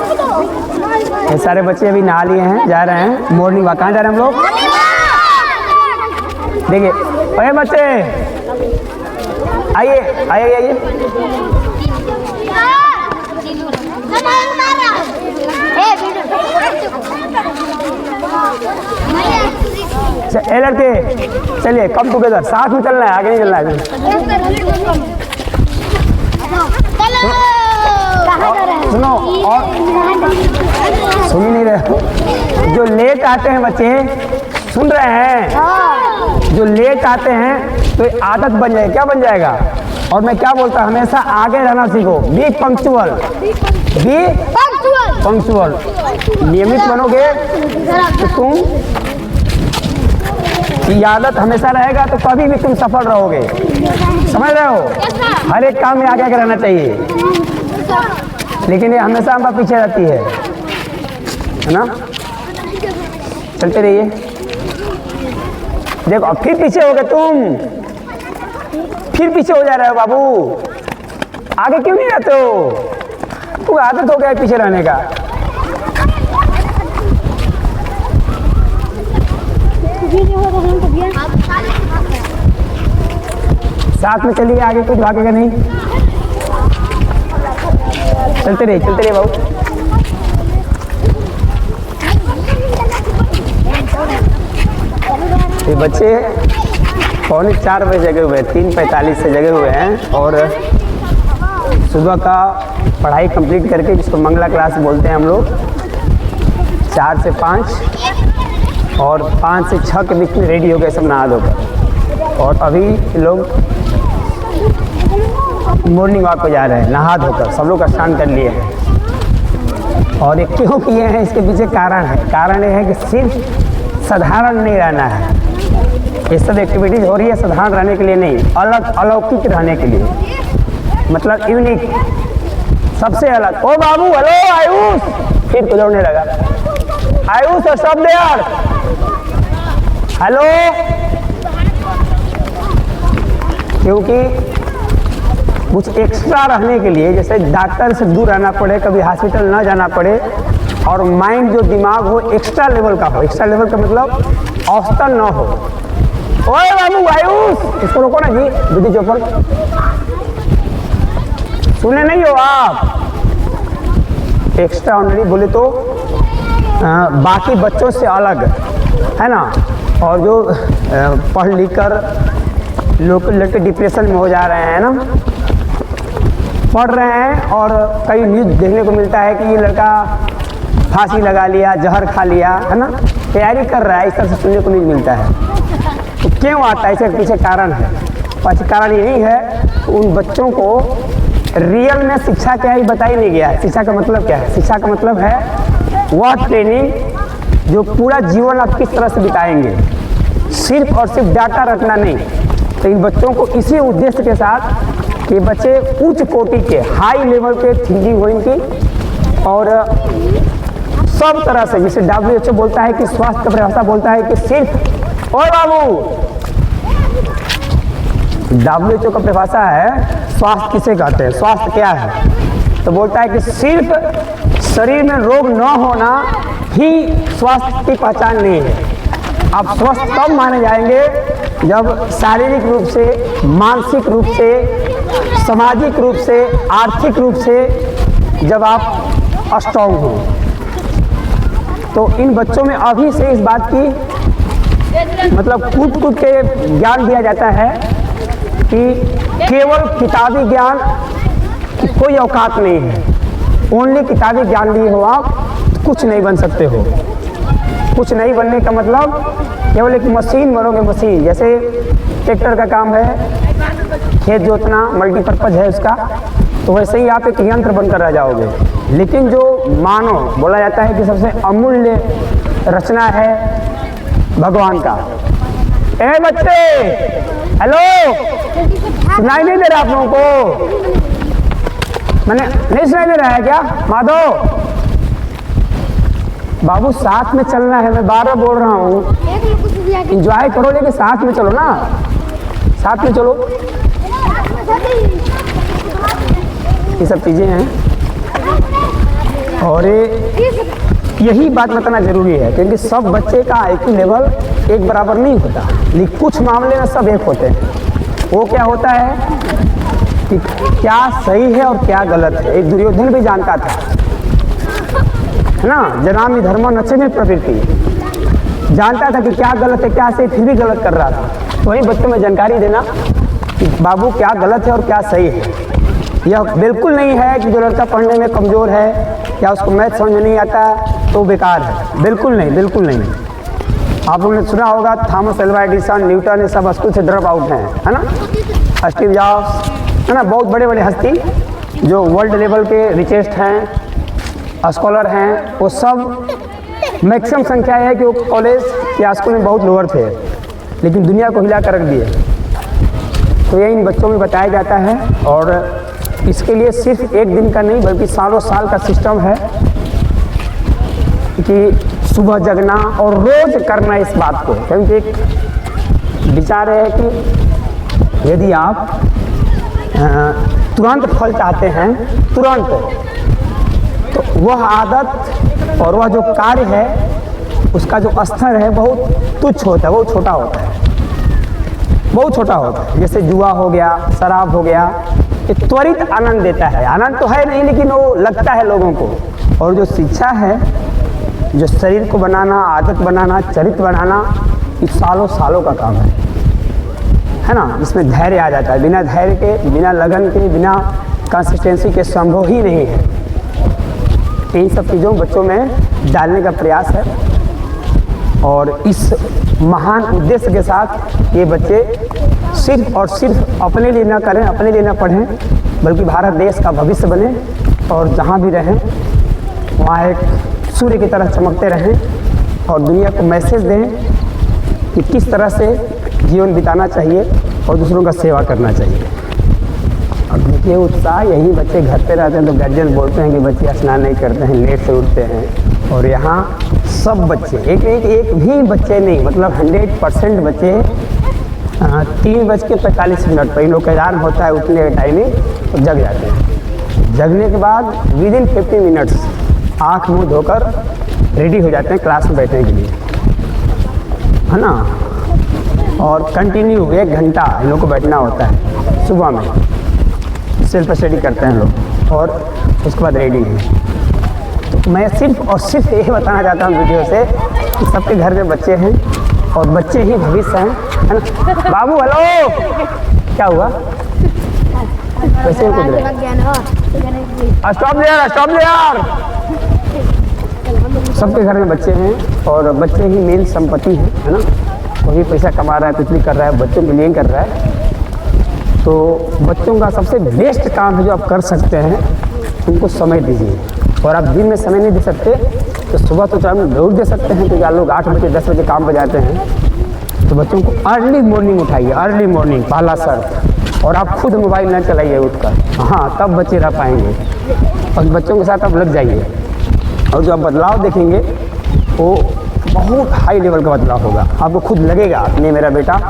ये सारे बच्चे अभी नहा लिए हैं, जा रहे हैं मॉर्निंग वॉक। कहाँ जा रहे हैं हम लोग? देखिए अरे बच्चे आइए आइए आइए। ए लड़के चलिए कम टुगेदर, साथ में चलना है, आगे नहीं चलना है। सुनो और सुन ही नहीं रहे हो? जो लेट आते हैं बच्चे, सुन रहे हैं? जो लेट आते हैं तो आदत बन जाएगी। क्या बन जाएगा? और मैं क्या बोलता हूँ, हमेशा आगे रहना सीखो। B punctual, B punctual. नियमित बनोगे तो तुम की आदत हमेशा रहेगा तो कभी भी तुम सफल रहोगे। समझ रहे हो? हर एक काम में आगे आगे रहना चाहिए, लेकिन ये हमेशा हम पीछे रहती है ना। चलते रहिए। देखो अब फिर पीछे हो गए तुम, फिर पीछे हो जा रहे हो बाबू। आगे क्यों नहीं रहते हो? तुम आदत हो गया है पीछे रहने का। साथ में चलिए, आगे कुछ भागेगा नहीं। चलते रहिए बाबू। ये बच्चे 3:45 बजे जगे हुए हैं, 3:45 से जगे हुए हैं और सुबह का पढ़ाई कंप्लीट करके, जिसको मंगला क्लास बोलते हैं हम लोग, 4 से 5 और 5 से 6 के बीच में रेडी हो गए सब नहा धोकर। और अभी लोग मॉर्निंग वॉक पे जा रहे हैं नहा धोकर, सब लोग स्नान कर लिए हैं। और ये क्यों किए हैं, इसके पीछे कारण है। कारण ये है कि सिर्फ साधारण नहीं रहना है। ये सब एक्टिविटीज हो रही है साधारण रहने के लिए नहीं, अलग अलौकिक रहने के लिए, मतलब यूनिक, सबसे अलग। ओ बाबू हेलो आयुष, फिर तो दौड़ने लगा। आयुष और सब देयर हेलो। क्योंकि कुछ एक्स्ट्रा रहने के लिए, जैसे डॉक्टर से दूर रहना पड़े, कभी हॉस्पिटल ना जाना पड़े, और माइंड जो दिमाग हो एक्स्ट्रा लेवल का हो। एक्स्ट्रा लेवल का मतलब औसतन ना हो। ओए बाबू आयुष, इसको रोको ना जी, दीदी चौपर सुने नहीं हो आप? एक्स्ट्रा ऑर्डिनरी बोले तो बाकी बच्चों से अलग है ना। और जो पढ़ लिख कर लोग लड़के डिप्रेशन में हो जा रहे हैं ना, पढ़ रहे हैं और कई न्यूज़ देखने को मिलता है कि ये लड़का फांसी लगा लिया, जहर खा लिया, है ना, तैयारी कर रहा है, इस तरह से सुनने को नहीं मिलता है। तो क्यों आता है? इसके पीछे कारण है। कारण यही है कि उन बच्चों को रियल में शिक्षा क्या है बताई नहीं गया है। शिक्षा का मतलब क्या है? शिक्षा का मतलब है वह ट्रेनिंग जो पूरा जीवन आप किस तरह से बिताएंगे, सिर्फ और सिर्फ डाटा रखना नहीं। तो इन बच्चों को इसी उद्देश्य के साथ कि बच्चे उच्च कोटि के, हाई लेवल के थिंकिंग हो इनकी, और सब तरह से, जिसे WHO बोलता है कि स्वास्थ्य का परिभाषा बोलता है कि सिर्फ, और बाबू WHO का परिभाषा है स्वास्थ्य किसे कहते हैं, स्वास्थ्य क्या है, तो बोलता है कि सिर्फ शरीर में रोग न होना ही स्वास्थ्य की पहचान नहीं है। आप स्वस्थ कब माने जाएंगे? जब शारीरिक रूप से, मानसिक रूप से, सामाजिक रूप से, आर्थिक रूप से जब आप स्ट्रॉन्ग हो। तो इन बच्चों में अभी से इस बात की मतलब कूट कूट के ज्ञान दिया जाता है कि केवल किताबी ज्ञान की कोई औकात नहीं है। ओनली किताबी ज्ञान लिए हो आप तो कुछ नहीं बन सकते हो। कुछ नहीं बनने का मतलब केवल एक मशीन बनोगे, मशीन। जैसे ट्रैक्टर का काम है खेत जोतना, मल्टीपर्पज़ है उसका, तो वैसे ही आप एक यंत्र बनकर रह जाओगे। लेकिन जो मानव बोला जाता है कि सबसे अमूल्य रचना है भगवान का। ए बच्चे हेलो, सुनाई नहीं दे रहा आप लोगों को? मैंने नहीं सुनाई दे रहा है क्या? माधव बाबू साथ में चलना है, मैं बार बार बोल रहा हूँ, इंजॉय करो लेकिन साथ में चलो ना, साथ में चलो। ये सब चीज़ें हैं। और यही बात बताना जरूरी है, क्योंकि सब बच्चे का IQ लेवल एक बराबर नहीं होता, लेकिन कुछ मामले में सब एक होते हैं। वो क्या होता है कि क्या सही है और क्या गलत है, एक दुर्योधन भी जानता था, है ना। जनामि धर्मो नचे में प्रवृत्ति, जानता था कि क्या गलत है क्या सही, फिर भी गलत कर रहा था। वहीं बच्चों में जानकारी देना कि बाबू क्या गलत है और क्या सही है। यह बिल्कुल नहीं है कि जो लड़का पढ़ने में कमज़ोर है या उसको मैथ समझ में नहीं आता तो बेकार है, बिल्कुल नहीं, बिल्कुल नहीं। आप लोगों ने सुना होगा थॉमस एल्वा एडिसन, न्यूटन, ये सब स्कूल से ड्रॉप आउट हैं, है ना। स्टीव जॉब्स, है ना, बहुत बड़े बड़े हस्ती जो वर्ल्ड लेवल के रिचेस्ट हैं, स्कॉलर हैं, वो सब मैक्सिमम संख्या है कि वो कॉलेज या स्कूल में बहुत लोअर थे, लेकिन दुनिया को हिला कर रख दिए। तो ये इन बच्चों में बताया जाता है, और इसके लिए सिर्फ एक दिन का नहीं बल्कि सालों साल का सिस्टम है कि सुबह जगना और रोज़ करना इस बात को। क्योंकि एक विचार है कि यदि आप तुरंत फल चाहते हैं, तुरंत, तो वह आदत और वह जो कार्य है उसका जो स्तर है बहुत तुच्छ होता है, बहुत छोटा होता है, बहुत छोटा होता है। जैसे जुआ हो गया, शराब हो गया, ये त्वरित आनंद देता है, आनंद तो है नहीं लेकिन वो लगता है लोगों को। और जो शिक्षा है, जो शरीर को बनाना, आदत बनाना, चरित्र बनाना, ये सालों सालों का काम है ना। इसमें धैर्य आ जाता है, बिना धैर्य के, बिना लगन के, बिना कंसिस्टेंसी के संभव ही नहीं है। इन सब चीज़ों बच्चों में डालने का प्रयास है, और इस महान उद्देश्य के साथ ये बच्चे सिर्फ और सिर्फ अपने लिए न करें, अपने लिए न पढ़ें, बल्कि भारत देश का भविष्य बने, और जहाँ भी रहें वहाँ एक सूर्य की तरह चमकते रहें, और दुनिया को मैसेज दें कि किस तरह से जीवन बिताना चाहिए और दूसरों का सेवा करना चाहिए। और देखिए उत्साह, यही बच्चे घर पे रहते हैं तो गार्जियन बोलते हैं कि बच्चे स्नान नहीं करते हैं, लेट से उठते हैं, और यहाँ सब बच्चे, एक भी बच्चे नहीं, मतलब 100% बच्चे 3:45 पर इन लोग का अलार्म होता है उठने के टाइमिंग, तो जग जाते हैं। जगने के बाद विदिन 50 मिनट्स आँख मुँह धोकर रेडी हो जाते हैं क्लास में बैठने के लिए, है ना। और कंटिन्यू 1 घंटा इन लोग को बैठना होता है सुबह में, सेल्फ स्टडी करते हैं लोग, और उसके बाद रेडी है। तो मैं सिर्फ और सिर्फ यही बताना चाहता हूँ वीडियो से कि सबके घर में बच्चे हैं, और बच्चे ही भविष्य हैं, है ना। बाबू हेलो, क्या हुआ? वैसे ही कुछ स्टॉप यार, स्टॉप यार। सबके घर में बच्चे हैं, और बच्चे ही मेन संपत्ति है ना। कोई पैसा कमा रहा है, कुछ भी कर रहा है, बच्चों के लिए कर रहा है। तो बच्चों का सबसे बेस्ट काम है जो आप कर सकते हैं, उनको समय दीजिए। और आप दिन में समय नहीं दे सकते तो सुबह तो टाइम जरूर दे सकते हैं, क्योंकि लोग 8 बजे 10 बजे काम पर जाते हैं। तो बच्चों को अर्ली मॉर्निंग उठाइए, अर्ली मॉर्निंग पहला शर्त। और आप खुद मोबाइल न चलाइए उठकर, हाँ तब बच्चे रह पाएंगे। और बच्चों के साथ आप लग जाइए, और जो आप बदलाव देखेंगे वो बहुत हाई लेवल का बदलाव होगा। आपको खुद लगेगा नहीं मेरा बेटा,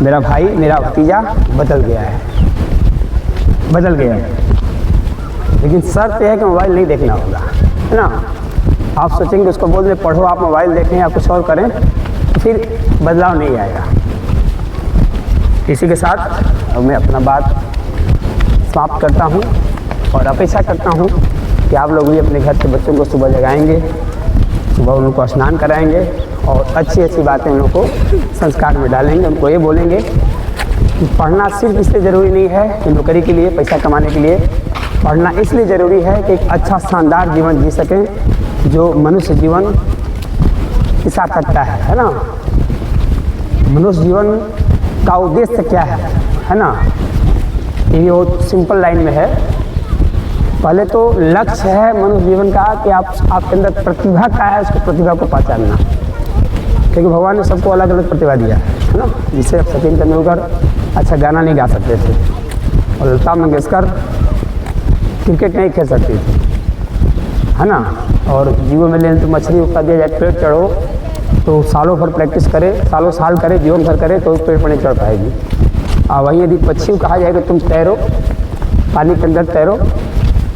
मेरा भाई, मेरा भतीजा बदल गया है, बदल गया है। लेकिन शर्त यह है कि मोबाइल नहीं देखना होगा, है ना। आप सोचेंगे उसको बोल दें पढ़ो, आप मोबाइल देखें या कुछ और करें, तो फिर बदलाव नहीं आएगा। इसी के साथ अब मैं अपना बात समाप्त करता हूँ, और अपेक्षा करता हूँ कि आप लोग भी अपने घर के बच्चों को सुबह जगाएंगे, सुबह उनको स्नान कराएंगे, और अच्छी अच्छी बातें उन लोग को संस्कार में डालेंगे। उनको ये बोलेंगे कि पढ़ना सिर्फ इसलिए ज़रूरी नहीं है कि नौकरी के लिए, पैसा कमाने के लिए। पढ़ना इसलिए ज़रूरी है कि एक अच्छा शानदार जीवन जी सकें, जो मनुष्य जीवन की सार्थकता है ना। मनुष्य जीवन का उद्देश्य क्या है ना। ये वो सिंपल लाइन में है। पहले तो लक्ष्य है मनुष्य जीवन का कि आपके अंदर प्रतिभा क्या है, उसको प्रतिभा को पहचानना, क्योंकि भगवान ने सबको अलग अलग प्रतिभा दिया है ना। जिससे सचिन तेंदुलकर अच्छा गाना नहीं गा सकते थे, और लता मंगेशकर क्रिकेट नहीं खेल सकती थी, है ना। और जीवन में लेने तो मछली उठा दिया जाए, पेड़ चढ़ो तो सालों भर प्रैक्टिस करे, सालों साल करे, जीवन भर करे, तो पेड़ पर नहीं चढ़ पाएगी। और वहीं यदि पक्षी को कहा जाए कि तुम तैरो, पानी के अंदर तैरो,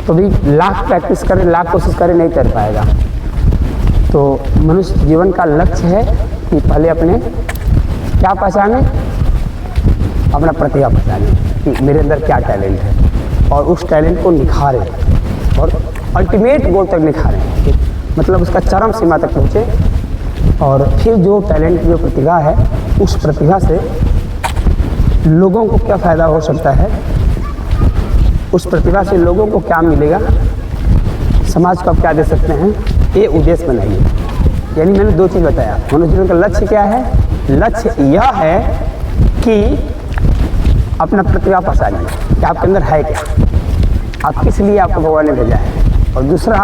तो भी लाख प्रैक्टिस करे, लाख कोशिश करे, नहीं कर पाएगा। तो मनुष्य जीवन का लक्ष्य है कि पहले अपने क्या पहचाने, अपना प्रतिभा पहचाने कि मेरे अंदर क्या टैलेंट है, और उस टैलेंट को निखारे और अल्टीमेट गोल तक निखारें, मतलब उसका चरम सीमा तक पहुँचे। और फिर जो टैलेंट, जो प्रतिभा है, उस प्रतिभा से लोगों को क्या फ़ायदा हो सकता है, उस प्रतिभा से लोगों को क्या मिलेगा, समाज को आप क्या दे सकते हैं, ये उद्देश्य बनाइए। यानी मैंने दो चीज़ बताया। मनुष्य जीवन का लक्ष्य क्या है? लक्ष्य यह है कि अपना प्रतिभा पहचानिए कि आपके अंदर है क्या, आप किस लिए आपको भगवान ने भेजा है। और दूसरा,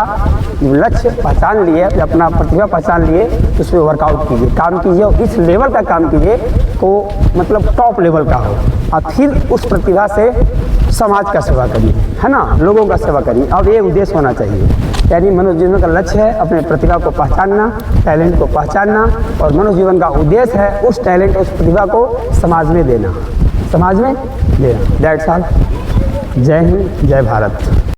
लक्ष्य पहचान लिए, अपना प्रतिभा पहचान लिए, तो उस पर वर्कआउट कीजिए, काम कीजिए, और इस लेवल का काम कीजिए तो मतलब टॉप लेवल का हो, और फिर उस प्रतिभा से समाज का सेवा करिए, है ना, लोगों का सेवा करिए। अब ये उद्देश्य होना चाहिए। यानी मनुष्य जीवन का लक्ष्य है अपने प्रतिभा को पहचानना, टैलेंट को पहचानना, और मनुष्य जीवन का उद्देश्य है उस टैलेंट, उस प्रतिभा को समाज में देना, समाज में देना। That's all. जय हिंद, जय भारत।